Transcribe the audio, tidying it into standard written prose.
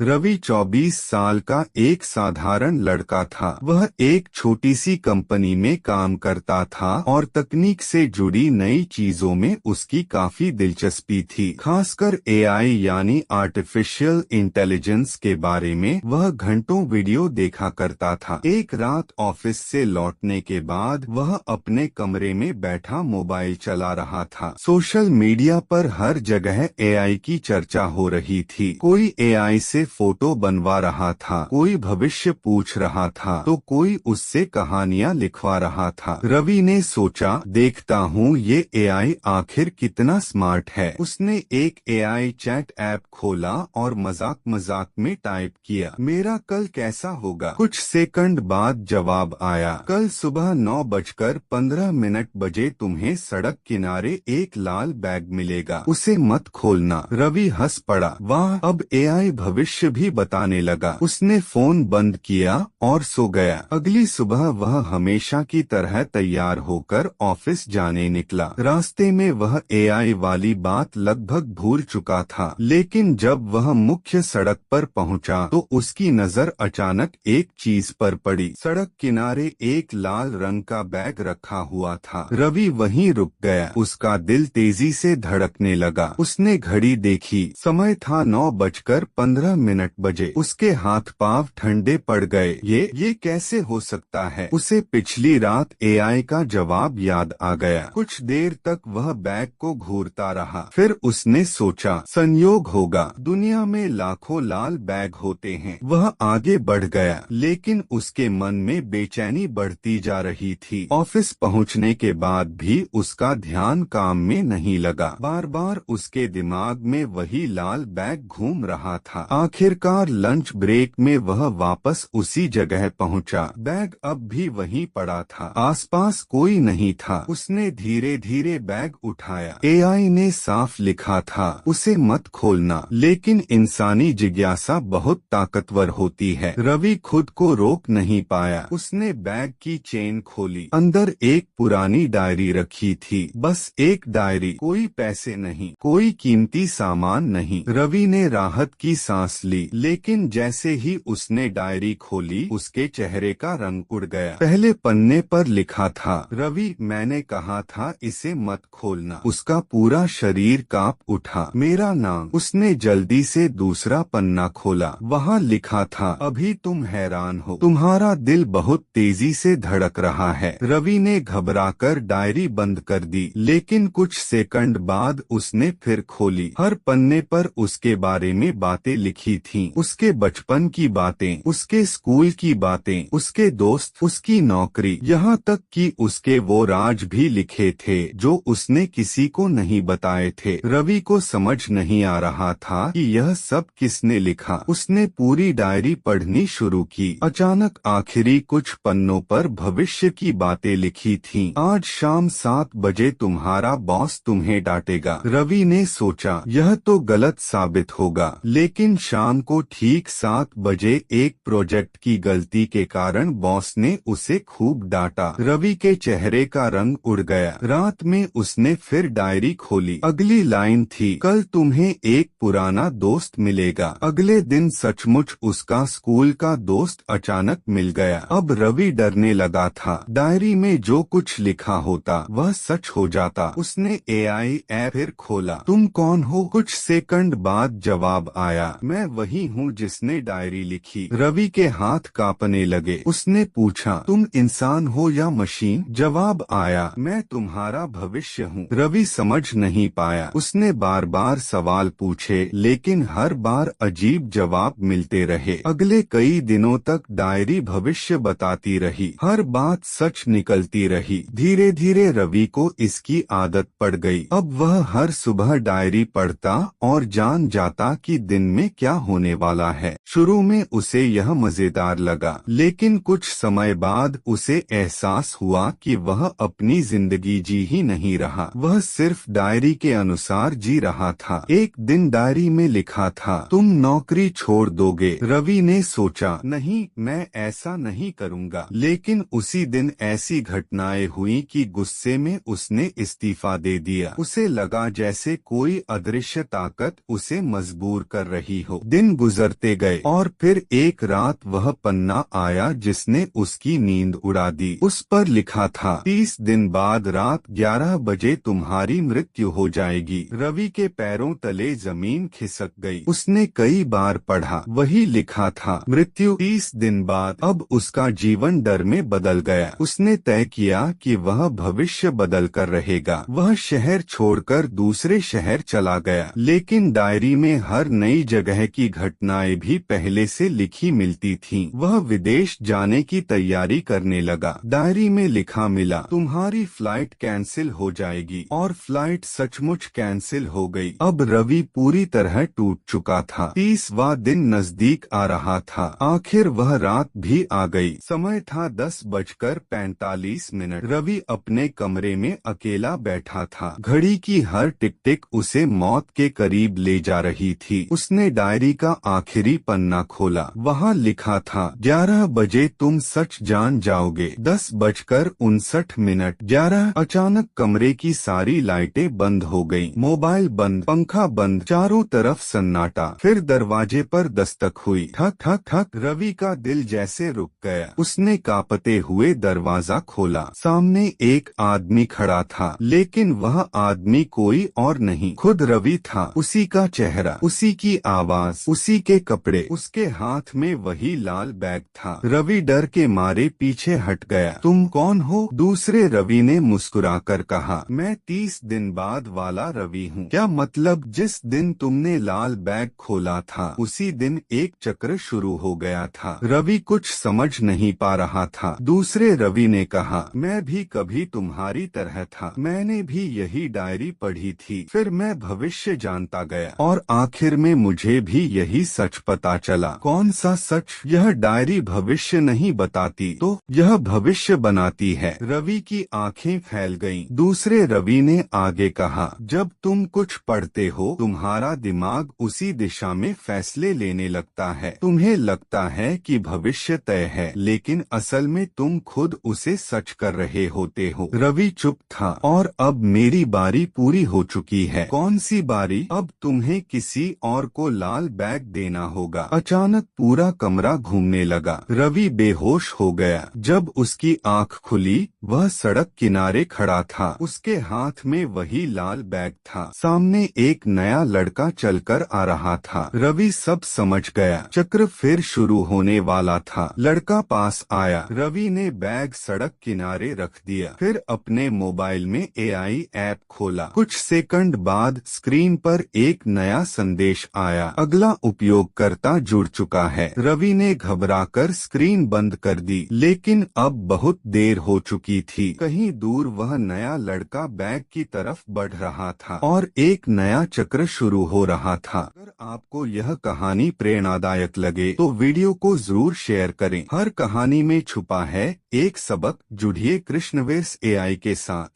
रवि 24 साल का एक साधारण लड़का था। वह एक छोटी सी कंपनी में काम करता था और तकनीक से जुड़ी नई चीजों में उसकी काफी दिलचस्पी थी। खासकर एआई यानी आर्टिफिशियल इंटेलिजेंस के बारे में वह घंटों वीडियो देखा करता था। एक रात ऑफिस से लौटने के बाद वह अपने कमरे में बैठा मोबाइल चला रहा था। सोशल मीडिया पर हर जगह एआई की चर्चा हो रही थी। कोई एआई से फोटो बनवा रहा था, कोई भविष्य पूछ रहा था, तो कोई उससे कहानियां लिखवा रहा था। रवि ने सोचा, देखता हूँ ये एआई आखिर कितना स्मार्ट है। उसने एक एआई चैट ऐप खोला और मजाक मजाक में टाइप किया, मेरा कल कैसा होगा। कुछ सेकंड बाद जवाब आया, कल सुबह 9:15 बजे तुम्हें सड़क किनारे एक लाल बैग मिलेगा, उसे मत खोलना। रवि हंस पड़ा, वाह, अब एआई भविष्य भी बताने लगा। उसने फोन बंद किया और सो गया। अगली सुबह वह हमेशा की तरह तैयार होकर ऑफिस जाने निकला। रास्ते में वह एआई वाली बात लगभग भूल चुका था, लेकिन जब वह मुख्य सड़क पर पहुंचा तो उसकी नजर अचानक एक चीज पर पड़ी। सड़क किनारे एक लाल रंग का बैग रखा हुआ था। रवि वहीं रुक गया। उसका दिल तेजी से धड़कने लगा। उसने घड़ी देखी, समय था 9:15 बजे। उसके हाथ पांव ठंडे पड़ गए। ये कैसे हो सकता है? उसे पिछली रात एआई का जवाब याद आ गया। कुछ देर तक वह बैग को घूरता रहा। फिर उसने सोचा, संयोग होगा, दुनिया में लाखों लाल बैग होते हैं। वह आगे बढ़ गया, लेकिन उसके मन में बेचैनी बढ़ती जा रही थी। ऑफिस पहुंचने के बाद भी उसका ध्यान काम में नहीं लगा। बार बार उसके दिमाग में वही लाल बैग घूम रहा था। आखिरकार लंच ब्रेक में वह वापस उसी जगह पहुंचा। बैग अब भी वहीं पड़ा था। आसपास कोई नहीं था। उसने धीरे धीरे बैग उठाया। एआई ने साफ लिखा था, उसे मत खोलना, लेकिन इंसानी जिज्ञासा बहुत ताकतवर होती है। रवि खुद को रोक नहीं पाया। उसने बैग की चेन खोली। अंदर एक पुरानी डायरी रखी थी। बस एक डायरी, कोई पैसे नहीं, कोई कीमती सामान नहीं। रवि ने राहत की सांस ली, लेकिन जैसे ही उसने डायरी खोली उसके चेहरे का रंग उड़ गया। पहले पन्ने पर लिखा था, रवि, मैंने कहा था इसे मत खोलना। उसका पूरा शरीर कांप उठा। मेरा नाम। उसने जल्दी से दूसरा पन्ना खोला। वहाँ लिखा था, अभी तुम हैरान हो, तुम्हारा दिल बहुत तेजी से धड़क रहा है। रवि ने घबराकर डायरी बंद कर दी, लेकिन कुछ सेकंड बाद उसने फिर खोली। हर पन्ने पर उसके बारे में बातें लिखी थीं। उसके बचपन की बातें, उसके स्कूल की बातें, उसके दोस्त, उसकी नौकरी, यहाँ तक कि उसके वो राज भी लिखे थे जो उसने किसी को नहीं बताए थे। रवि को समझ नहीं आ रहा था कि यह सब किसने लिखा। उसने पूरी डायरी पढ़नी शुरू की। अचानक आखिरी कुछ पन्नों पर भविष्य की बातें लिखी थीं। आज शाम 7 बजे तुम्हारा बॉस तुम्हें डांटेगा। रवि ने सोचा, यह तो गलत साबित होगा, लेकिन शाम को ठीक 7 बजे एक प्रोजेक्ट की गलती के कारण बॉस ने उसे खूब डांटा। रवि के चेहरे का रंग उड़ गया। रात में उसने फिर डायरी खोली। अगली लाइन थी, कल तुम्हें एक पुराना दोस्त मिलेगा। अगले दिन सचमुच उसका स्कूल का दोस्त अचानक मिल गया। अब रवि डरने लगा था। डायरी में जो कुछ लिखा होता वह सच हो जाता। उसने एआई ऐप फिर खोला। तुम कौन हो? कुछ सेकंड बाद जवाब आया, मैं वही हूँ जिसने डायरी लिखी। रवि के हाथ कांपने लगे। उसने पूछा, तुम इंसान हो या मशीन? जवाब आया, मैं तुम्हारा भविष्य हूँ। रवि समझ नहीं पाया। उसने बार बार सवाल पूछे, लेकिन हर बार अजीब जवाब मिलते रहे। अगले कई दिनों तक डायरी भविष्य बताती रही। हर बात सच निकलती रही। धीरे धीरे रवि को इसकी आदत पड़ गई। अब वह हर सुबह डायरी पढ़ता और जान जाता कि दिन में क्या होने वाला है। शुरू में उसे यह मजेदार लगा, लेकिन कुछ समय बाद उसे एहसास हुआ कि वह अपनी जिंदगी जी ही नहीं रहा। वह सिर्फ डायरी के अनुसार जी रहा था। एक दिन डायरी में लिखा था, तुम नौकरी छोड़ दोगे। रवि ने सोचा, नहीं, मैं ऐसा नहीं करूँगा। लेकिन उसी दिन ऐसी घटनाएं हुई कि गुस्से में उसने इस्तीफा दे दिया। उसे लगा जैसे कोई अदृश्य ताकत उसे मजबूर कर रही हो। दिन गुजरते गए और फिर एक रात वह पन्ना आया जिसने उसकी नींद उड़ा दी। उस पर लिखा था, 30 दिन बाद रात 11 बजे तुम्हारी मृत्यु हो जाएगी। रवि के पैरों तले जमीन खिसक गई। उसने कई बार पढ़ा, वही लिखा था, मृत्यु 30 दिन बाद। अब उसका जीवन डर में बदल गया। उसने तय किया कि वह भविष्य बदल कर रहेगा। वह शहर छोड़कर दूसरे शहर चला गया, लेकिन डायरी में हर नई जगह की घटनाएं भी पहले से लिखी मिलती थीं। वह विदेश जाने की तैयारी करने लगा। डायरी में लिखा मिला, तुम्हारी फ्लाइट कैंसिल हो जाएगी। और फ्लाइट सचमुच कैंसिल हो गई। अब रवि पूरी तरह टूट चुका था। 30वां दिन नजदीक आ रहा था। आखिर वह रात भी आ गई। समय था 10:45। रवि अपने कमरे में अकेला बैठा था। घड़ी की हर टिक टिक उसे मौत के करीब ले जा रही थी। उसने डायरी का आखिरी पन्ना खोला। वहाँ लिखा था, 11 बजे तुम सच जान जाओगे। 10:59। 11। अचानक कमरे की सारी लाइटें बंद हो गईं। मोबाइल बंद, पंखा बंद, चारों तरफ सन्नाटा। फिर दरवाजे पर दस्तक हुई। ठक ठक ठक। रवि का दिल जैसे रुक गया। उसने कांपते हुए दरवाजा खोला। सामने एक आदमी खड़ा था, लेकिन वह आदमी कोई और नहीं, खुद रवि था। उसी का चेहरा, उसी की आवाज, उसी के कपड़े। उसके हाथ में वही लाल बैग था। रवि डर के मारे पीछे हट गया। तुम कौन हो? दूसरे रवि ने मुस्कुराकर कहा, मैं 30 दिन बाद वाला रवि हूँ। क्या मतलब? जिस दिन तुमने लाल बैग खोला था उसी दिन एक चक्र शुरू हो गया था। रवि कुछ समझ नहीं पा रहा था। दूसरे रवि ने कहा, मैं भी कभी तुम्हारी तरह था। मैंने भी यही डायरी पढ़ी थी। फिर मैं भविष्य जानता गया और आखिर में मुझे भी यही सच पता चला। कौन सा सच? यह डायरी भविष्य नहीं बताती तो यह भविष्य बनाती है। रवि की आंखें फैल गईं। दूसरे रवि ने आगे कहा, जब तुम कुछ पढ़ते हो तुम्हारा दिमाग उसी दिशा में फैसले लेने लगता है। तुम्हें लगता है कि भविष्य तय है, लेकिन असल में तुम खुद उसे सच कर रहे होते हो। रवि चुप था। और अब मेरी बारी पूरी हो चुकी है। कौन सी बारी? अब तुम्हें किसी और को लाल बैग देना होगा। अचानक पूरा कमरा घूमने लगा। रवि बेहोश हो गया। जब उसकी आंख खुली, वह सड़क किनारे खड़ा था। उसके हाथ में वही लाल बैग था। सामने एक नया लड़का चलकर आ रहा था। रवि सब समझ गया। चक्र फिर शुरू होने वाला था। लड़का पास आया। रवि ने बैग सड़क किनारे रख दिया। फिर अपने मोबाइल में एआई ऐप खोला। कुछ सेकंड बाद स्क्रीन पर एक नया संदेश आया, अगला उपयोगकर्ता जुड़ चुका है। रवि ने घबराकर स्क्रीन बंद कर दी, लेकिन अब बहुत देर हो चुकी थी। कहीं दूर वह नया लड़का बैग की तरफ बढ़ रहा था और एक नया चक्र शुरू हो रहा था। अगर आपको यह कहानी प्रेरणादायक लगे तो वीडियो को जरूर शेयर करें। हर कहानी में छुपा है एक सबक। जुड़िए कृष्णवेर्स एआई के साथ।